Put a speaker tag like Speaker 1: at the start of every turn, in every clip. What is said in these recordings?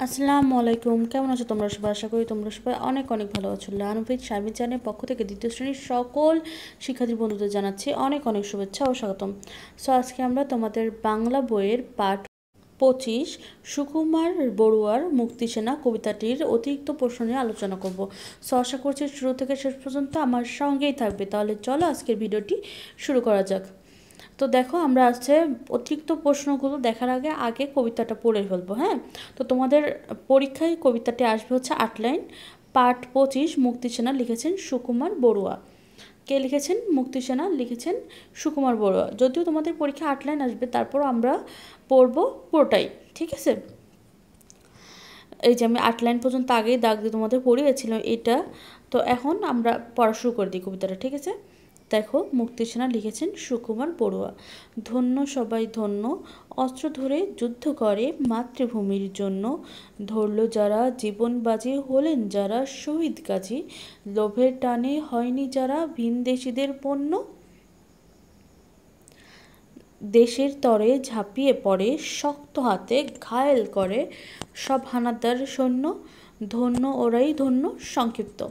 Speaker 1: আসসালামু আলাইকুম, কেমন আছো তোমরা সবাই? আশা করি তোমরা সবাই অনেক অনেক ভালো আছো। লানুফিক শারমিন চ্যানেলের পক্ষ থেকে দ্বিতীয় শ্রেণীর সকল শিক্ষার্থী বন্ধুদের জানাচ্ছি অনেক অনেক শুভেচ্ছা ও স্বাগতম। সো আজকে আমরা তোমাদের বাংলা বইয়ের পাঠ 25 সুকুমার বড়ুয়ার মুক্তিসেনা কবিতাটির অতিরিক্ত প্রশ্ন নিয়ে আলোচনা করব। সো আশা করছি শুরু থেকে শেষ পর্যন্ত আমার সঙ্গেই থাকবে। তাহলে চলো আজকের ভিডিওটি শুরু করা যাক। তো দেখো, আমরা আছে অতিরিক্ত প্রশ্নগুলো দেখার আগে কবিতাটা পড়ে ফেলবো। হ্যাঁ, তো তোমাদের পরীক্ষায় কবিতাটি আসবে হচ্ছে 8 লাইন। পাঠ 25 মুক্তিসেনা লিখেছেন সুকুমার বড়ুয়া। কে লিখেছেন? মুক্তিসেনা লিখেছেন সুকুমার বড়ুয়া। যদিও তোমাদের পরীক্ষা 8 লাইন আসবে, তারপর আমরা পড়বো পুরোটাই, ঠিক আছে? এই যে আমি 8 লাইন পর্যন্ত আগেই দাগ দিয়ে তোমাদের পড়িয়েছিলাম এটা। তো এখন আমরা পড়া শুরু করে দিই কবিতাটা, ঠিক আছে? দেখো, মুক্তিসেনা লিখেছেন সুকুমার বড়ুয়া। ধন্য সবাই ধন্য, অস্ত্র ধরে যুদ্ধ করে মাতৃভূমির জন্য। ধরল যারা জীবন বাজি, হলেন যারা শহীদ গাজী। লোভের টানে হয়নি যারা ভিনদেশীদের পণ্য। দেশের তরে ঝাঁপিয়ে পড়ে শক্ত হাতে ঘায়েল করে সব হানাদার সৈন্য। ধন্য ওরাই ধন্য। সংক্ষিপ্ত।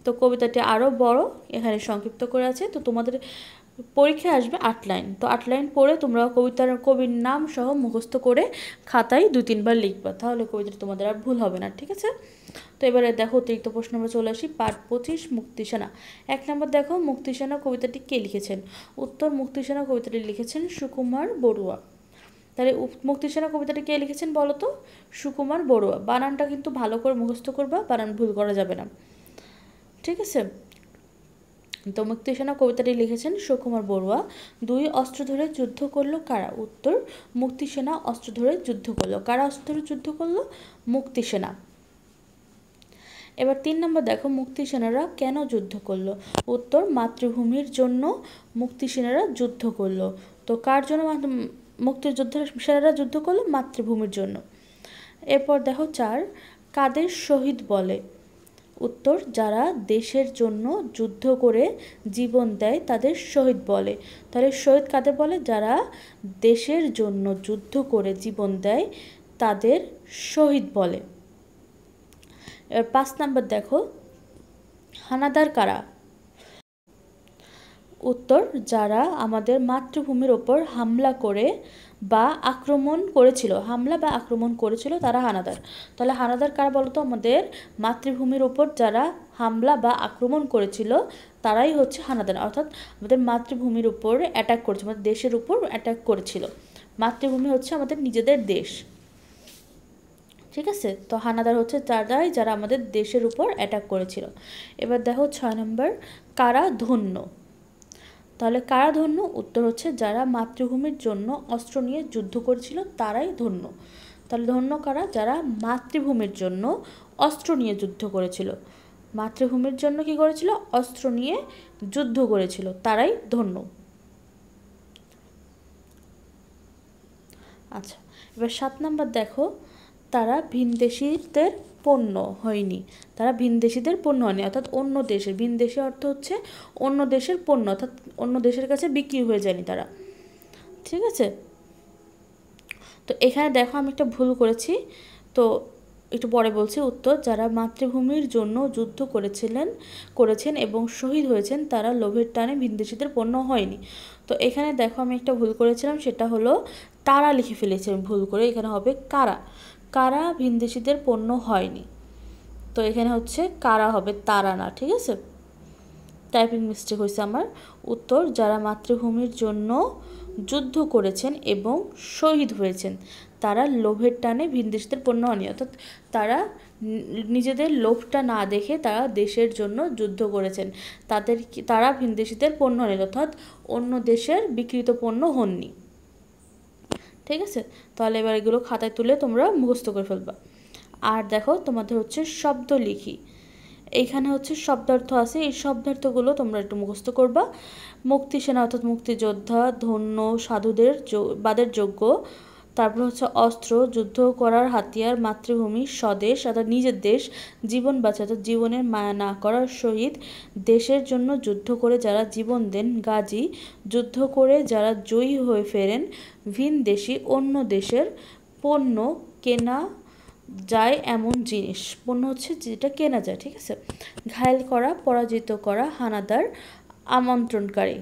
Speaker 1: তো কবিতাটি আরও বড়, এখানে সংক্ষিপ্ত করে আছে। তো তোমাদের পরীক্ষায় আসবে 8 লাইন। তো 8 লাইন পড়ে তোমরা কবির নাম সহ মুখস্থ করে খাতায় 2-3 বার লিখবা, তাহলে কবিতাটি তোমাদের আর ভুল হবে না, ঠিক আছে? তো এবারে দেখো অতিরিক্ত প্রশ্ন আমরা চলে আসি। পাঠ 25 মুক্তিসেনা। 1 নম্বর দেখো, মুক্তিসেনা কবিতাটি কে লিখেছেন? উত্তর, মুক্তিসেনা কবিতাটি লিখেছেন সুকুমার বড়ুয়া। তাহলে মুক্তিসেনা কবিতাটি কে লিখেছেন বলো তো? সুকুমার বড়ুয়া। বানানটা কিন্তু ভালো করে মুখস্থ করবা, বানান ভুল করা যাবে না, ঠিক আছে? তো মুক্তিসেনা কবিতাটি লিখেছেন সুকুমার বড়ুয়া। 2, অস্ত্র ধরে যুদ্ধ করলো কারা? উত্তর, মুক্তিসেনা অস্ত্র ধরে যুদ্ধ করলো। কারা অস্ত্র ধরে যুদ্ধ করলো? মুক্তিসেনা। এবার 3 নম্বর দেখো, মুক্তিসেনারা কেন যুদ্ধ করলো? উত্তর, মাতৃভূমির জন্য মুক্তিসেনারা যুদ্ধ করলো। তো কার জন্য মুক্তিযোদ্ধারা সেনারা যুদ্ধ করলো? মাতৃভূমির জন্য। এরপর দেখো 4, কাদের শহীদ বলে? উত্তর, যারা দেশের জন্য যুদ্ধ করে জীবন দেয় তাদের শহীদ বলে। তাহলে শহীদ কাদের বলে? যারা দেশের জন্য যুদ্ধ করে জীবন দেয় তাদের শহীদ বলে। এবার 5 নম্বর দেখো, হানাদার কারা? উত্তর, যারা আমাদের মাতৃভূমির ওপর হামলা করে বা আক্রমণ করেছিল, হামলা বা আক্রমণ করেছিল, তারা হানাদার। তাহলে হানাদার কারা বলতো? আমাদের মাতৃভূমির ওপর যারা হামলা বা আক্রমণ করেছিল তারাই হচ্ছে হানাদার। অর্থাৎ আমাদের মাতৃভূমির উপর অ্যাটাক করেছিল, আমাদের দেশের উপর অ্যাটাক করেছিল। মাতৃভূমি হচ্ছে আমাদের নিজেদের দেশ, ঠিক আছে? তো হানাদার হচ্ছে তারাই যারা আমাদের দেশের উপর অ্যাটাক করেছিল। এবার দেখো 6 নম্বর, কারা ধন্য? তাহলে কারা ধন্য? উত্তর হচ্ছে, যারা মাতৃভূমির জন্য অস্ত্র নিয়ে যুদ্ধ করেছিল তারাই ধন্য। তাহলে ধন্য কারা? যারা মাতৃভূমির জন্য অস্ত্র নিয়ে যুদ্ধ করেছিল। মাতৃভূমির জন্য কি করেছিল? অস্ত্র নিয়ে যুদ্ধ করেছিল, তারাই ধন্য। আচ্ছা, এবার 7 নম্বর দেখো, তারা ভিনদেশীদের পণ্য হয়নি। তারা ভিনদেশীদের পণ্য হয়নি, অর্থাৎ অন্য দেশের। ভিনদেশী অর্থ হচ্ছে অন্য দেশের পণ্য, অর্থাৎ অন্য দেশের কাছে বিক্রি হয়ে যায়নি তারা, ঠিক আছে? তো এখানে দেখো আমি একটা ভুল করেছি, তো একটু পরে বলছি। উত্তর, যারা মাতৃভূমির জন্য যুদ্ধ করেছেন এবং শহীদ হয়েছেন তারা লোভের টানে ভিনদেশীদের পণ্য হয়নি। তো এখানে দেখো আমি একটা ভুল করেছিলাম, সেটা হলো তারা লিখে ফেলেছি আমি ভুল করে। এখানে হবে কারা। কারা ভিনদেশীদের পণ্য হয়নি। তো এখানে হচ্ছে কারা হবে, তারা না, ঠিক আছে? টাইপিং মিস্টেক হয়েছে আমার। উত্তর, যারা মাতৃভূমির জন্য যুদ্ধ করেছেন এবং শহীদ হয়েছেন তারা লোভের টানে ভিনদেশীদের পণ্য হয়নি। অর্থাৎ তারা নিজেদের লোভটা না দেখে তারা দেশের জন্য যুদ্ধ করেছেন, তারা ভিনদেশীদের পণ্য হয়নি, অর্থাৎ অন্য দেশের বিক্রিত পণ্য হননি, ঠিক আছে? তাহলে এবার এগুলো খাতায় তুলে তোমরা মুখস্থ করে ফেলবা। আর দেখো তোমাদের হচ্ছে শব্দ লিখি। এইখানে হচ্ছে শব্দার্থ আছে, এই শব্দার্থগুলো তোমরা একটু মুখস্থ করবা। মুক্তিসেনা অর্থাৎ মুক্তিযোদ্ধা, ধন্য, সাধুদের বাদের যোগ্য। তারপর হচ্ছে অস্ত্র, যুদ্ধ করার হাতিয়ার, মাতৃভূমি, স্বদেশ অর্থাৎ নিজের দেশ, জীবন বাঁচা অর্থাৎ জীবনের মায়া না করার শহীদ, দেশের জন্য যুদ্ধ করে যারা জীবন দেন গাজী, যুদ্ধ করে যারা জয়ী হয়ে ফেরেন ভিনদেশী, অন্য দেশের পণ্য কেনা যায় এমন জিনিস, পণ্য হচ্ছে যেটা কেনা যায়, ঠিক আছে। ঘায়েল করা, পরাজিত করা, হানাদার, আমন্ত্রণকারী,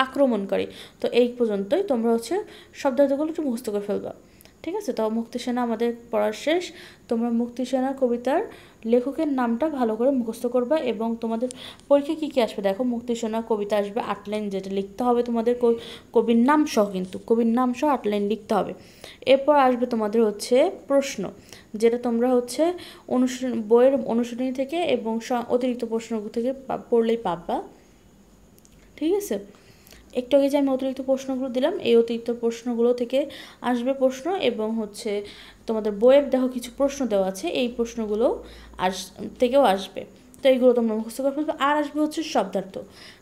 Speaker 1: আক্রমণকারী। তো এই পর্যন্তই, তোমরা হচ্ছে শব্দার্থগুলো একটু মুখস্থ করে ফেলবা, ঠিক আছে। তো মুক্তিসেনা আমাদের পড়া শেষ। তোমরা মুক্তিসেনা কবিতার লেখকের নামটা ভালো করে মুখস্থ করবা। এবং তোমাদের পরীক্ষায় কী কী আসবে দেখো, মুক্তিসেনা কবিতা আসবে 8 লাইন, যেটা লিখতে হবে তোমাদের কবির নাম সহ, কিন্তু কবির নাম সহ 8 লাইন লিখতে হবে। এরপর আসবে তোমাদের হচ্ছে প্রশ্ন, যেটা তোমরা হচ্ছে বইয়ের অনুশীলনী থেকে এবং অতিরিক্ত প্রশ্ন থেকে পড়লেই পাবা, ঠিক আছে। একটু আগে যে আমি অতিরিক্ত প্রশ্নগুলো দিলাম, এই অতিরিক্ত প্রশ্নগুলো থেকে আসবে প্রশ্ন, এবং হচ্ছে তোমাদের বইয়ের দেখো কিছু প্রশ্ন দেওয়া আছে, এই প্রশ্নগুলো থেকেও আসবে। তো এইগুলো তোমরা মুখস্থ করে ফেলবে। আর আসবে হচ্ছে শব্দার্থ,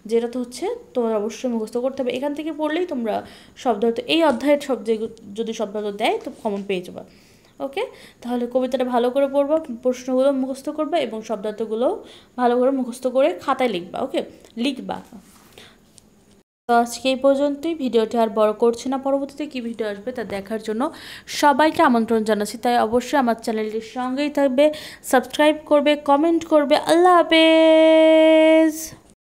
Speaker 1: যেটা তো হচ্ছে তোমার অবশ্যই মুখস্থ করতে হবে। এখান থেকে পড়লেই তোমরা শব্দার্থ, এই অধ্যায়ের যদি শব্দার্থ দেয় তো কমন পেয়ে যাবা। ওকে, তাহলে কবিতাটা ভালো করে পড়বা, প্রশ্নগুলো মুখস্থ করবা এবং শব্দার্থগুলো ভালো করে মুখস্থ করে খাতায় লিখবা। ওকে, লিখবা। তো আজকে এই পর্যন্তই, ভিডিওটি আর বড় করছি না। পরবর্তীতে কী ভিডিও আসবে তা দেখার জন্য সবাইকে আমন্ত্রণ জানাচ্ছি। তাই অবশ্যই আমার চ্যানেলটির সঙ্গেই থাকবে, সাবস্ক্রাইব করবে, কমেন্ট করবে। আল্লাহ হাফেজ।